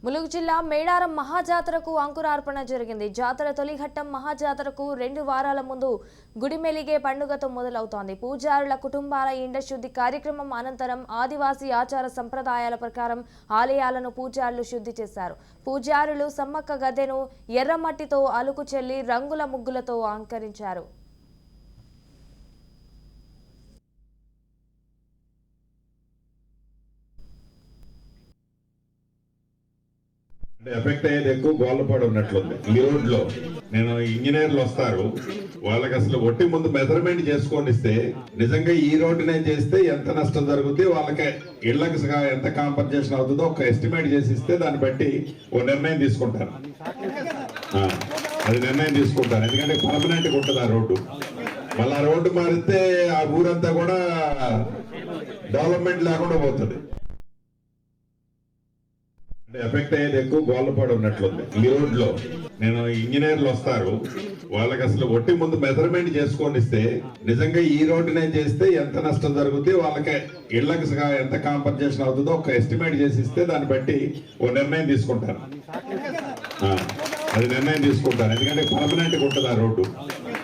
ములుగు జిల్లా మేడారం మహాజాతరకు అంకురార్పణ జరిగింది. జాతర తొలి ఘట్టం మహాజాతరకు 2 వారాల ముందు గుడిమెలిగే పండుగతో మొదలవుతోంది. పూజారుల కుటుంబాల ఇండ శుద్ధి కార్యక్రమం అనంతరం ఆదివాసీ ఆచార సంప్రదాయాల ప్రకారం ఆలయాలను పూజారులు శుద్ధి చేశారు. పూజారులు సమ్మక్క గద్దెను ఎర్రమట్టితో అలుకు చెల్లి రంగుల ముగ్గులతో అలంకరించారు. ఎఫెక్ట్ అయ్యేది ఎక్కువ గోళ్ళపాడు ఉన్నట్లుంది. ఈ రోడ్ లో నేను ఇంజనీర్లు వస్తారు, వాళ్ళకి అసలు ఒట్టి ముందు మెజర్మెంట్ చేసుకొని ఇస్తే నిజంగా ఈ రోడ్డునే చేస్తే ఎంత నష్టం జరుగుతుంది, వాళ్ళకి ఇళ్లకు ఎంత కాంపన్సేషన్ అవుతుందో ఒక ఎస్టిమేట్ చేసి ఇస్తే దాన్ని బట్టి ఓ నిర్ణయం తీసుకుంటారు. అది నిర్ణయం తీసుకుంటారు, ఎందుకంటే పర్మనెంట్గా ఉంటుంది ఆ రోడ్డు. మళ్ళీ ఆ రోడ్డు మారితే ఆ ఊరంతా కూడా డెవలప్మెంట్ లేకుండా పోతుంది. ఎఫెక్ట్ అయ్యేది ఎక్కువ గోళ్ళపాడు ఉన్నట్లుంది. ఈ రోడ్ లో నేను ఇంజనీర్లు వస్తారు, వాళ్ళకి అసలు ఒట్టి ముందు మెజర్మెంట్ చేసుకొని ఇస్తే నిజంగా ఈ రోడ్డునే చేస్తే ఎంత నష్టం జరుగుతుంది, వాళ్ళకి ఇళ్లకు ఎంత కాంపన్సేషన్ అవుతుందో ఒక ఎస్టిమేట్ చేసి ఇస్తే దాన్ని బట్టి ఓ నిర్ణయం తీసుకుంటారు. అది నిర్ణయం తీసుకుంటారు, ఎందుకంటే పర్మనెంట్గా ఉంటుంది ఆ రోడ్డు.